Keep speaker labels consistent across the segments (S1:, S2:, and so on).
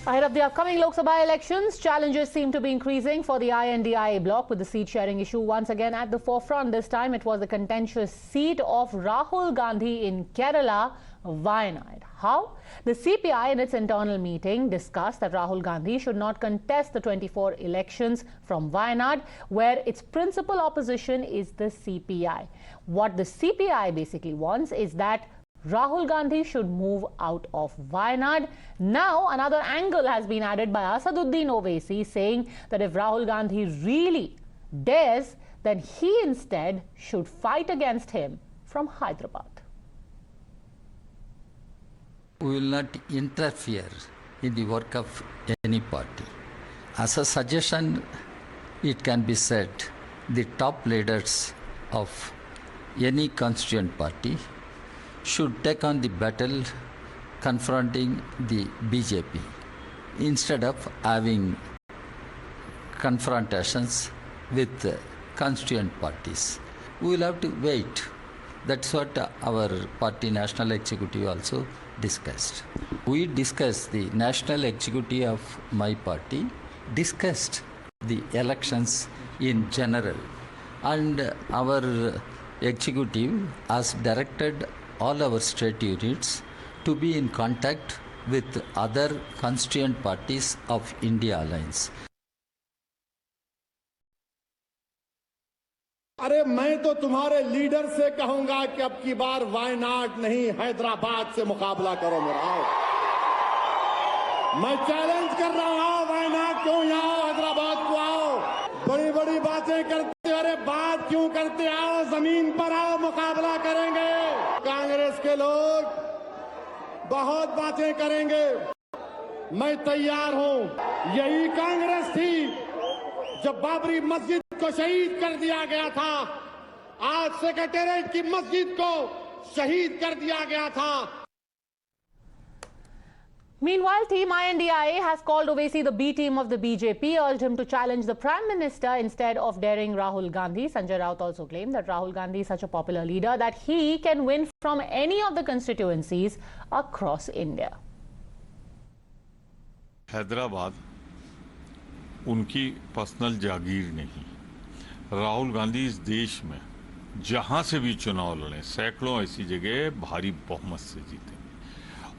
S1: Ahead of the upcoming Lok Sabha elections, challenges seem to be increasing for the I.N.D.I.A bloc, with the seat-sharing issue once again at the forefront. This time it was the contentious seat of Rahul Gandhi in Kerala, Wayanad. How? The CPI in its internal meeting discussed that Rahul Gandhi should not contest the 24 elections from Wayanad, where its principal opposition is the CPI. What the CPI basically wants is that Rahul Gandhi should move out of Wayanad. Now, another angle has been added by Asaduddin Owaisi, saying that if Rahul Gandhi really dares, then he instead should fight against him from Hyderabad.
S2: We will not interfere in the work of any party. As a suggestion, it can be said the top leaders of any constituent party should take on the battle confronting the BJP instead of having confrontations with constituent parties. We will have to wait. That's what our party national executive also discussed. We discussed, the national executive of my party discussed the elections in general, and our executive has directed all our state units to be in contact with other constituent parties of India Alliance.
S3: अरे मैं तो तुम्हारे leader से कहूंगा कि अब की बार वायनाड नहीं हैदराबाद से मुकाबला करो मेरा। आओ, मैं चैलेंज कर रहा हूं, वायनाड क्यों यहाँ आओ, हैदराबाद को आओ। बड़ी बड़ी बातें करते, अरे बात क्यों करते, आओ जमीन पर आओ, मुकाबला करेंगे। कांग्रेस के लोग बहुत बातें करेंगे, मैं तैयार हूं। यही कांग्रेस थी जब बाबरी मस्जिद को शहीद कर दिया गया था, आज सेक्रेटेरिएट की मस्जिद को शहीद कर दिया गया था।
S1: Meanwhile, Team I.N.D.I.A has called Owaisi the B team of the BJP, urged him to challenge the Prime Minister instead of daring Rahul Gandhi. Sanjay Raut also claimed that Rahul Gandhi is such a popular leader that he can win from any of the constituencies across India.
S4: Hyderabad उनकी personal जागीर नहीं। राहुल गांधी इस देश में जहां से भी चुनाव लड़े, सैकड़ों ऐसी जगह भारी बहुमत से जीते,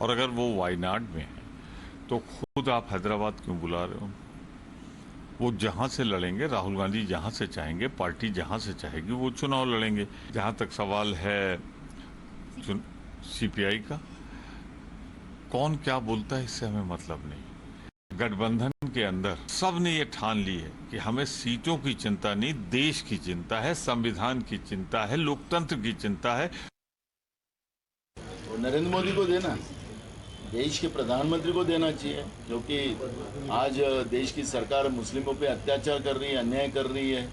S4: और अगर वो वायनाड में है तो खुद आप हैदराबाद क्यों बुला रहे हो? वो जहां से लड़ेंगे, राहुल गांधी जहां से चाहेंगे, पार्टी जहां से चाहेगी वो चुनाव लड़ेंगे। जहां तक सवाल है सीपीआई का, कौन क्या बोलता है इससे हमें मतलब नहीं। गठबंधन के अंदर सब ने ये ठान ली है कि हमें सीटों की चिंता नहीं, देश की चिंता है, संविधान की चिंता है, लोकतंत्र की चिंता है।
S5: नरेंद्र मोदी को देना, देश के प्रधानमंत्री को देना चाहिए, क्योंकि आज देश की सरकार मुस्लिमों पे अत्याचार कर रही है, अन्याय कर रही है,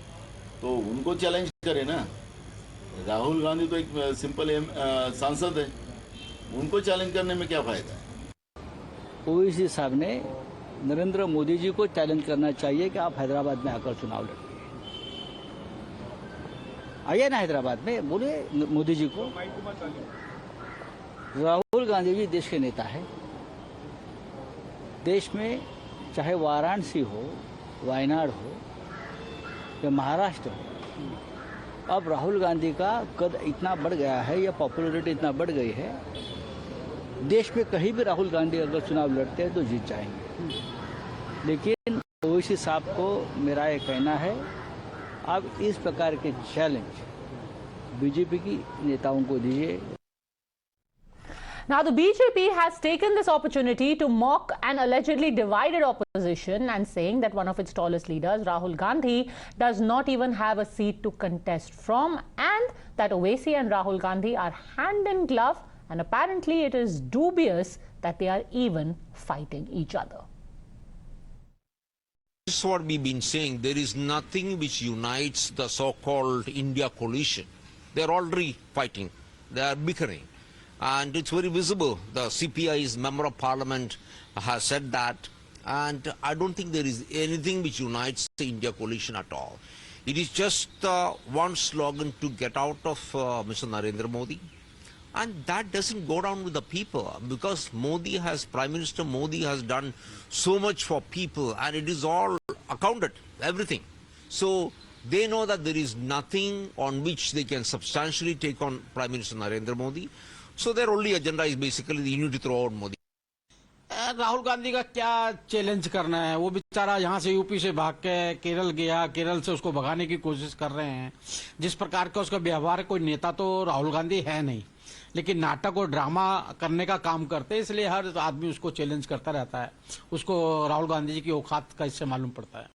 S5: तो उनको चैलेंज करे ना। राहुल गांधी तो एक सिंपल सांसद है, उनको चैलेंज करने में क्या फायदा है।
S6: ओवैसी साहब ने नरेंद्र मोदी जी को चैलेंज करना चाहिए कि आप हैदराबाद में आकर चुनाव लड़िए। आइए ना हैदराबाद में, बोले मोदी जी को। राहुल गांधी जी देश के नेता है। देश में चाहे वाराणसी हो, वायनाड हो या महाराष्ट्र हो, अब राहुल गांधी का कद इतना बढ़ गया है या पॉपुलैरिटी इतना बढ़ गई है, देश में कहीं भी राहुल गांधी अगर चुनाव लड़ते हैं तो जीत जाएंगे। लेकिन ओवैसी साहब को मेरा ये कहना है, आप इस प्रकार के चैलेंज बीजेपी की नेताओं को दीजिए।
S1: Now, the BJP has taken this opportunity to mock an allegedly divided opposition and saying that one of its tallest leaders, Rahul Gandhi, does not even have a seat to contest from, and that Owaisi and Rahul Gandhi are hand in glove, and apparently it is dubious that they are even fighting each other.
S7: This is what we've been saying. There is nothing which unites the so-called India coalition. They're already fighting. They are bickering. And it's very visible. The CPI's member of parliament has said that. And I don't think there is anything which unites the India coalition at all. It is just one slogan to get out of Mr. Narendra Modi And that doesn't go down with the people, because Prime Minister Modi has done so much for people, and it is all accounted, everything. So they know that there is nothing on which they can substantially take on Prime Minister Narendra Modi. So their only agenda is basically the unity throughout Modi.
S8: Rahul Gandhi का क्या challenge करना है? वो बेचारा यहाँ से UP से भाग के केरल गया, केरल से उसको भगाने की कोशिश कर रहे हैं। जिस प्रकार का उसका व्यवहार, कोई नेता तो राहुल गांधी है नहीं, लेकिन नाटक और ड्रामा करने का काम करते हैं, इसलिए हर आदमी उसको चैलेंज करता रहता है। उसको राहुल गांधी जी की औकात का इससे मालूम पड़ता है।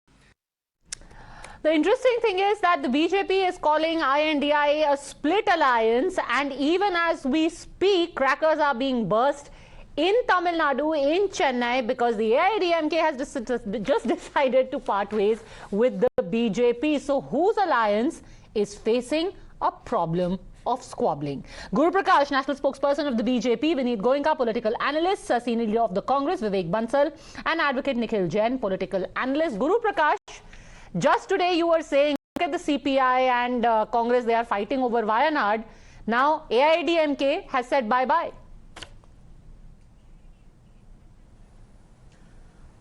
S1: The interesting thing is that the BJP is calling I.N.D.I.A a split alliance, and even as we speak, crackers are being burst in Tamil Nadu, in Chennai, because the AIDMK has just decided to part ways with the BJP. So whose alliance is facing a problem of squabbling? Guru Prakash, national spokesperson of the BJP, Vinit Goenka, political analyst, senior leader of the Congress, Vivek Bansal, and advocate Nikhil Jain, political analyst. Guru Prakash, just today you were saying, look at the CPI and Congress, they are fighting over Wayanad. Now AIDMK has said bye-bye.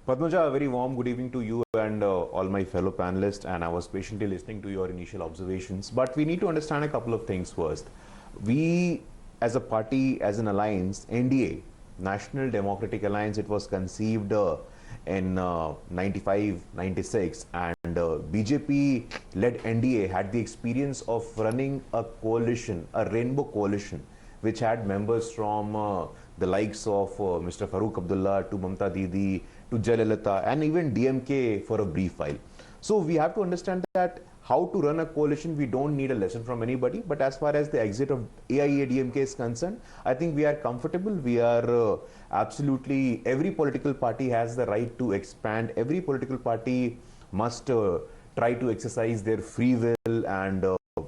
S9: Padmaja, a very warm good evening to you and all my fellow panelists, and I was patiently listening to your initial observations. But we need to understand a couple of things first. We, as a party, as an alliance, NDA, National Democratic Alliance, it was conceived in 95, 96, and BJP-led NDA had the experience of running a coalition, a rainbow coalition, which had members from the likes of Mr. Farooq Abdullah to Mamta Didi to Jayalalitha, and even DMK for a brief while. So we have to understand that how to run a coalition, we don't need a lesson from anybody. But as far as the exit of AIADMK is concerned, I think we are comfortable. We are absolutely, every political party has the right to expand. Every political party must try to exercise their free will, and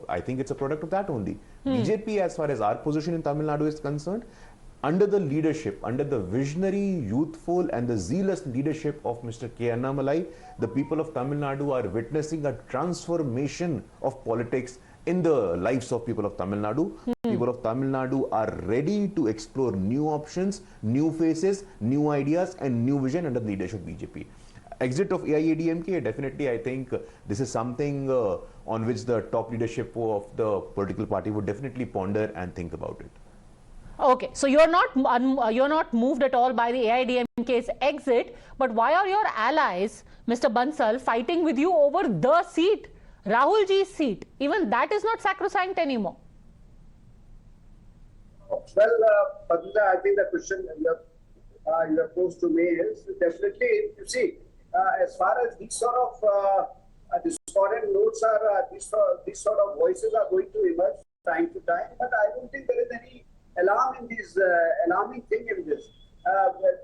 S9: I think it's a product of that only. BJP, as far as our position in Tamil Nadu is concerned, under the leadership, under the visionary, youthful and the zealous leadership of Mr. K. Annamalai, the people of Tamil Nadu are witnessing a transformation of politics in the lives of people of Tamil Nadu. People of Tamil Nadu are ready to explore new options, new faces, new ideas and new vision under the leadership of BJP. Exit of AIADMK, definitely I think this is something on which the top leadership of the political party would definitely ponder and think about it.
S1: Okay, so you're not moved at all by the AIDMK's exit, but why are your allies, Mr. Bansal, fighting with you over the seat, Rahul ji's seat? Even that is not sacrosanct anymore.
S10: Well, Padmaja, I think the question you have posed to me is definitely, you see, as far as these sort of discordant notes are, these sort of voices are going to emerge time to time, but I don't think there is any alarming thing in this.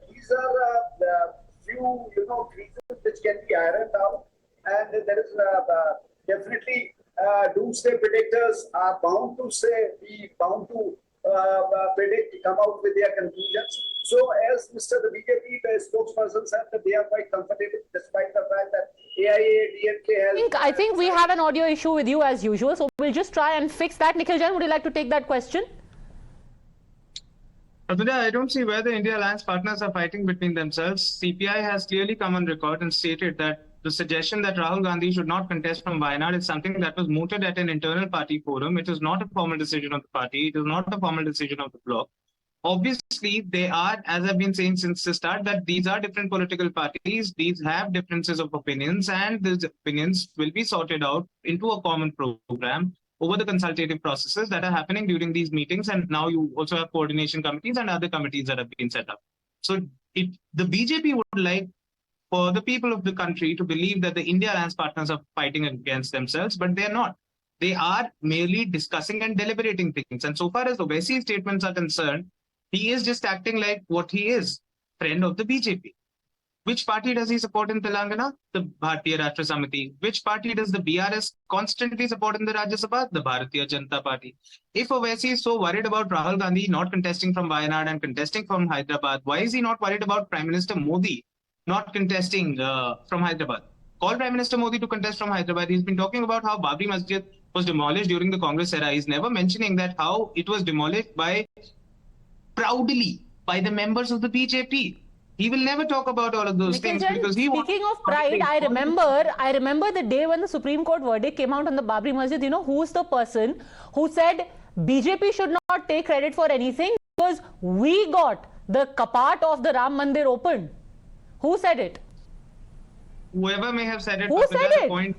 S10: These are few, reasons which can be ironed out, and there is definitely doomsday predictors are bound to predict, come out with their conclusions. So, as the BJP spokesperson said, that they are quite comfortable despite the fact that AIADMK has.
S1: I think we have an audio issue with you as usual, so we'll just try and fix that. Nikhil Jain, would you like to take that question?
S11: I don't see where the India alliance partners are fighting between themselves. CPI has clearly come on record and stated that the suggestion that Rahul Gandhi should not contest from Wayanad is something that was mooted at an internal party forum. It is not a formal decision of the party. It is not a formal decision of the Bloc. Obviously, they are, as I've been saying since the start, that these are different political parties. These have differences of opinions, and these opinions will be sorted out into a common program over the consultative processes that are happening during these meetings. And now you also have coordination committees and other committees that have been set up. So the BJP would like for the people of the country to believe that the India alliance partners are fighting against themselves, but they're not. They are merely discussing and deliberating things. And so far as the Owaisi's statements are concerned, he is just acting like what he is, friend of the BJP. Which party does he support in Telangana? The Bharatiya Rashtra Samiti. Which party does the BRS constantly support in the Rajya Sabha? The Bharatiya Janata Party. If Owaisi is so worried about Rahul Gandhi not contesting from Wayanad and contesting from Hyderabad, why is he not worried about Prime Minister Modi not contesting from Hyderabad? Call Prime Minister Modi to contest from Hyderabad. He's been talking about how Babri Masjid was demolished during the Congress era. He's never mentioning that how it was demolished proudly by the members of the BJP. He will never talk about all of those
S1: Nikhil
S11: things
S1: Jain,
S11: because he
S1: speaking of pride, I remember the day when the Supreme Court verdict came out on the Babri Masjid. You know who's the person who said BJP should not take credit for anything because we got the kapat of the Ram Mandir opened. Who said it?
S11: Whoever may have said it.
S1: Who said it?
S11: Point.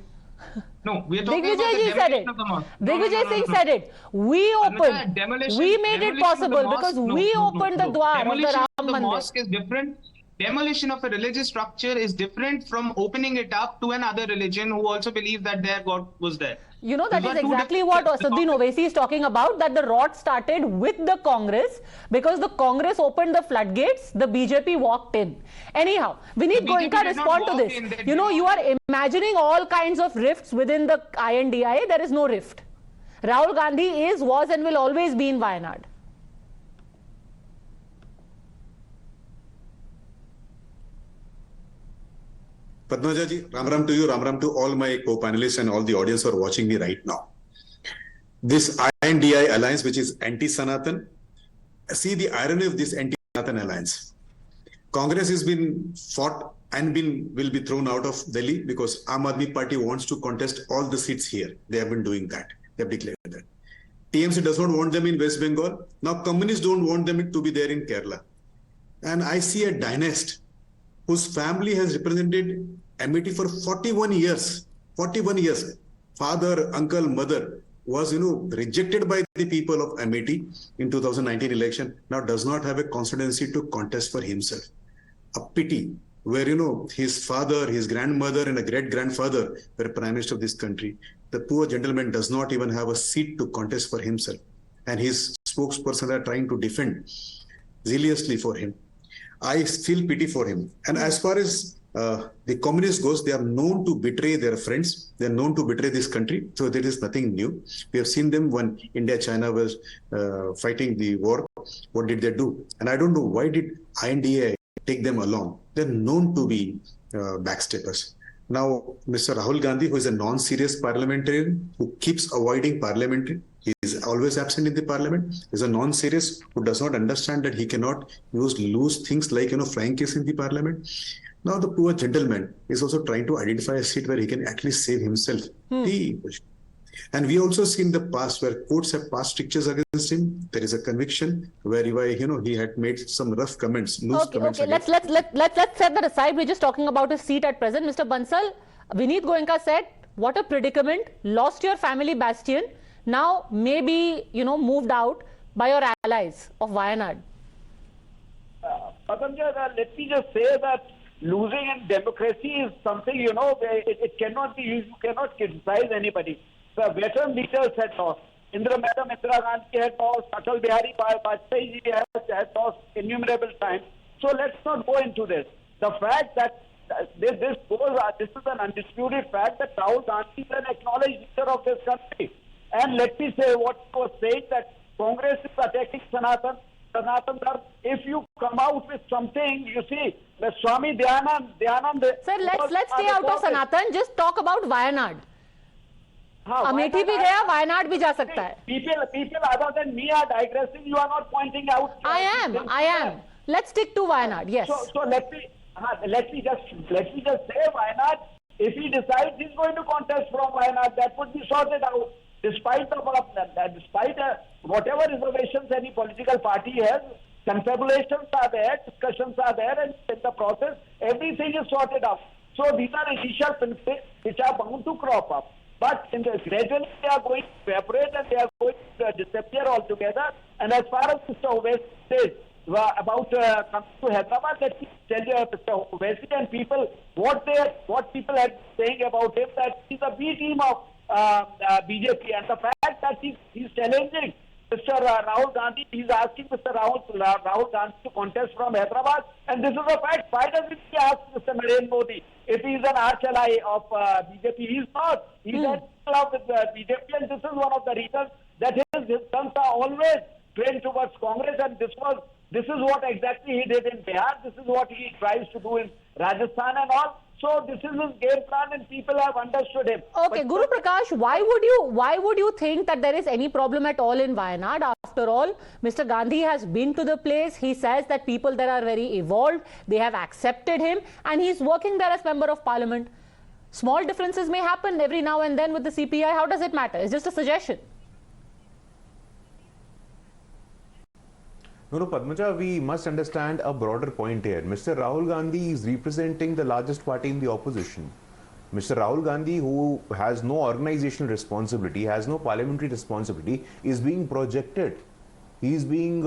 S11: No, we are talking about
S1: Digvijay
S11: the
S1: said it.
S11: of the mosque.
S1: Digvijay Singh said it. We opened. We made it possible because we opened the dwar of the Ram
S11: Demolition of the
S1: Mandir.
S11: mosque is different. Demolition of a religious structure is different from opening it up to another religion who also believe that their God was there.
S1: You know, that
S11: These
S1: is
S11: are two
S1: exactly
S11: different-
S1: what Asaduddin Owaisi is talking about, that the rot started with the Congress because the Congress opened the floodgates, the BJP walked in. Anyhow, Vinit Goenka, respond to this. You know, you are imagining all kinds of rifts within the I.N.D.I.A. There is no rift. Rahul Gandhi is, was and will always be in Wayanad.
S12: Padmaja ji, Ram Ram to you, Ram Ram to all my co-panelists and all the audience who are watching me right now. This I.N.D.I.A alliance, which is anti-Sanatan, see the irony of this anti-Sanatan alliance. Congress has been fought and will be thrown out of Delhi because Aam Aadmi Party wants to contest all the seats here. They have been doing that. They have declared that. TMC does not want them in West Bengal. Now communists don't want them to be there in Kerala. And I see a dynasty whose family has represented amity for 41 years. 41 years. Father, uncle, mother was, rejected by the people of amity in 2019 election. Now does not have a constituency to contest for himself. A pity where, his father, his grandmother and a great-grandfather were prime minister of this country. The poor gentleman does not even have a seat to contest for himself. And his spokespersons are trying to defend zealously for him. I feel pity for him. And as far as the communists goes, they are known to betray their friends. They are known to betray this country. So there is nothing new. We have seen them when India-China was fighting the war. What did they do? And I don't know why did I.N.D.I.A take them along. They're known to be backstabbers. Now, Mr. Rahul Gandhi, who is a non-serious parliamentarian, who keeps avoiding parliament, he is always absent in the parliament, is a non-serious who does not understand that he cannot use loose things like, flying case in the parliament. Now, the poor gentleman is also trying to identify a seat where he can at least save himself. And we also seen the past where courts have passed strictures against him. There is a conviction where he had made some rough comments, loose comments.
S1: Okay. Let's set that aside. We're just talking about his seat at present. Mr. Bansal, Vinit Goenka said, what a predicament. Lost your family bastion. Now maybe, moved out by your allies of Wayanad.
S13: Padmaja, let me just say that losing in democracy is something, it cannot be, you cannot criticize anybody. The veteran leaders had lost. Indira Gandhi had lost. Atal Bihari Vajpayee had lost innumerable times. So let's not go into this. The fact that this is an undisputed fact that Rahul Gandhi is an acknowledged leader of this country. And let me say what I was saying, that Congress is attacking Sanatan. If you come out with something, you see, the Swami Dhyanand.
S1: Sir, let's stay out of Sanatan. Just talk about Wayanad. Amethi भी गया, वायनाड भी जा सकता है.
S13: People other than me are digressing. You are not pointing out.
S1: I am. Let's stick to Wayanad. Yes.
S13: So let me just say Wayanad. If he decides he's going to contest from Wayanad, that would be sorted out. Despite whatever reservations any political party has, confabulations are there, discussions are there, and in the process, everything is sorted out. So these are initial conflicts which are bound to crop up. But gradually they are going to evaporate and they are going to disappear altogether. And as far as Mr. Owaisi says about coming to Hyderabad, let me tell you, Mr. Owaisi and people, what people had saying about him, that he's a B team of BJP, and the fact that he's challenging Mr. Rahul Gandhi, he's asking Mr. Rahul Gandhi to contest from Hyderabad, and this is a fact. Why doesn't he ask Mr. Narendra Modi if he's an arch ally of BJP? He's not. He's in love with BJP, and this is one of the reasons that his sons are always trained towards Congress, and this was This is what exactly he did in Bihar. This is what he tries to do in Rajasthan and all. So this is his game plan, and people have understood him.
S1: Okay, Guru Prakash, why would you think that there is any problem at all in Wayanad? After all, Mr. Gandhi has been to the place. He says that people there are very evolved. They have accepted him, and he's working there as member of parliament. Small differences may happen every now and then with the CPI. How does it matter? It's just a suggestion.
S9: No, Padmaja, we must understand a broader point here. Mr. Rahul Gandhi is representing the largest party in the opposition. Mr. Rahul Gandhi, who has no organizational responsibility, has no parliamentary responsibility, is being projected. He is being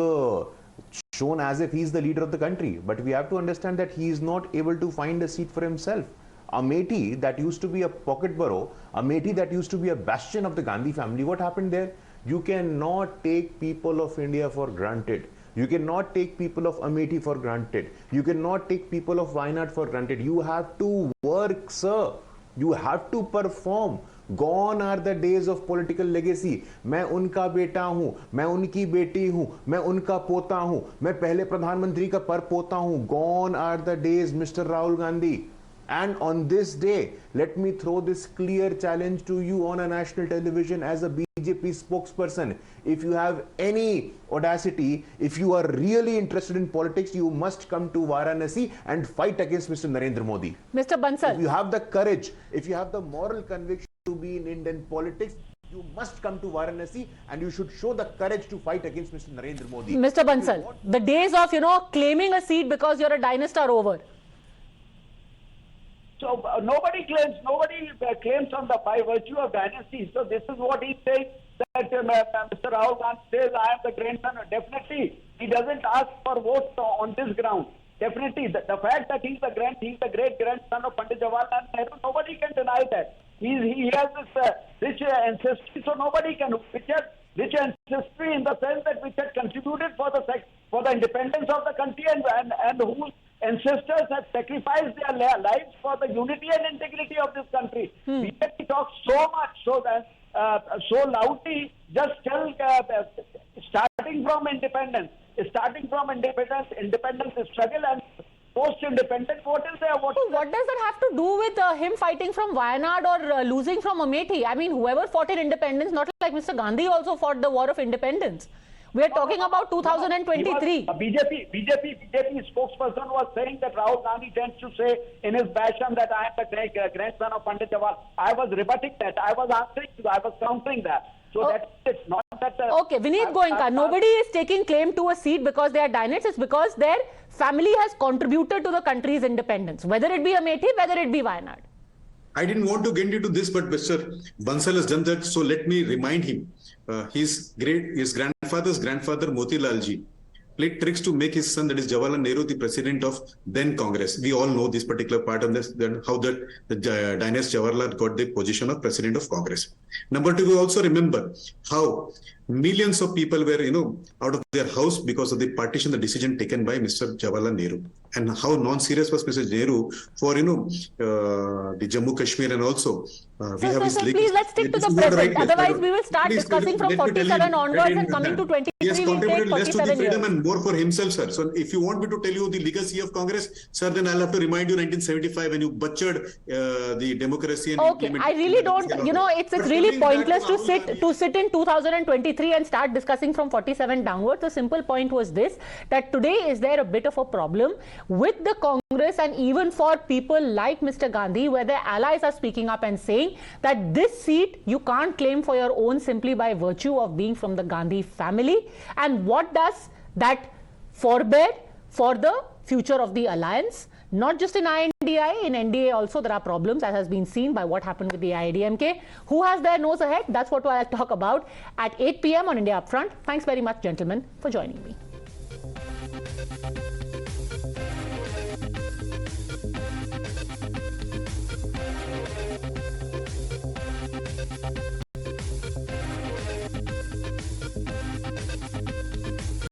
S9: shown as if he is the leader of the country. But we have to understand that he is not able to find a seat for himself. Amethi, that used to be a pocket borough, Amethi that used to be a bastion of the Gandhi family, what happened there? You cannot take people of India for granted. You cannot take people of Amethi for granted. You cannot take people of Wayanad for granted. You have to work, sir. You have to perform. Gone are the days of political legacy. मैं उनका बेटा हूँ, मैं उनकी बेटी हूँ, मैं उनका पोता हूँ, मैं पहले प्रधानमंत्री का परपोता हूँ. Gone are the days, Mr. Rahul Gandhi. And on this day, let me throw this clear challenge to you on a national television as a BJP spokesperson. If you have any audacity, if you are really interested in politics, you must come to Varanasi and fight against Mr. Narendra Modi.
S1: Mr. Bansal.
S9: If you have the courage, if you have the moral conviction to be in Indian politics, you must come to Varanasi and you should show the courage to fight against Mr. Narendra Modi.
S1: Mr. Bansal, the days of, claiming a seat because you're a dynast are over.
S13: So nobody claims by virtue of dynasty. So this is what he's saying, that Mr. Rahul Gandhi says, I am the grandson. Definitely, he doesn't ask for votes on this ground. Definitely, the fact that he's the great grandson of Pandit Jawaharlal Nehru, nobody can deny that. He has this rich ancestry, so nobody can. Rich ancestry in the sense that which had contributed for the independence of the country and whose ancestors have sacrificed their lives for the unity and integrity of this country. BJP talks so much, so loudly, just tell starting from independence struggle and post-independence, what is there?
S1: What does that have to do with him fighting from Wayanad or losing from Amethi? I mean, whoever fought in independence, not like Mr. Gandhi also fought the war of independence. We are talking about 2023.
S13: BJP spokesperson was saying that Rahul Gandhi tends to say in his passion that I am the grandson of Pandit Jawaharlal. I was rebutting that. I was countering that. So it's not that.
S1: Okay, Vinit Goenka, nobody is taking claim to a seat because they are dynasts. It's because their family has contributed to the country's independence, whether it be Amethi, whether it be Wayanad.
S12: I didn't want to get into this, but Mr. Bansal has done that. So let me remind him. His grandfather's grandfather, Motilal ji, played tricks to make his son, that is Jawaharlal Nehru, the president of then Congress. We all know this particular part on this, how the dynasty Jawaharlal got the position of president of Congress. Number two, we also remember how millions of people were, out of their house because of the partition, the decision taken by Mr. Jawaharlal Nehru, and how non-serious was Mr. Nehru for, the Jammu Kashmir, and also we have his
S1: please let's stick to the present. Otherwise, we will start discussing from 47 onwards and coming to 23.
S12: He has contributed less to the freedom and more for himself, sir. So if you want me to tell you the legacy of Congress, sir, then I'll have to remind you 1975 when you butchered the democracy. And
S1: okay, I really don't. It's really pointless to sit in 2023 and start discussing from 47 downwards. The simple point was this: that today is there a bit of a problem with the Congress and even for people like Mr. Gandhi, where their allies are speaking up and saying that this seat you can't claim for your own simply by virtue of being from the Gandhi family. And what does that forbid for the future of the alliance? Not just in I.N.D.I.A, in N.D.A also there are problems, as has been seen by what happened with the AIMIM. Who has their nose ahead? That's what I'll talk about at 8 p.m. on India Upfront. Thanks very much, gentlemen, for joining me.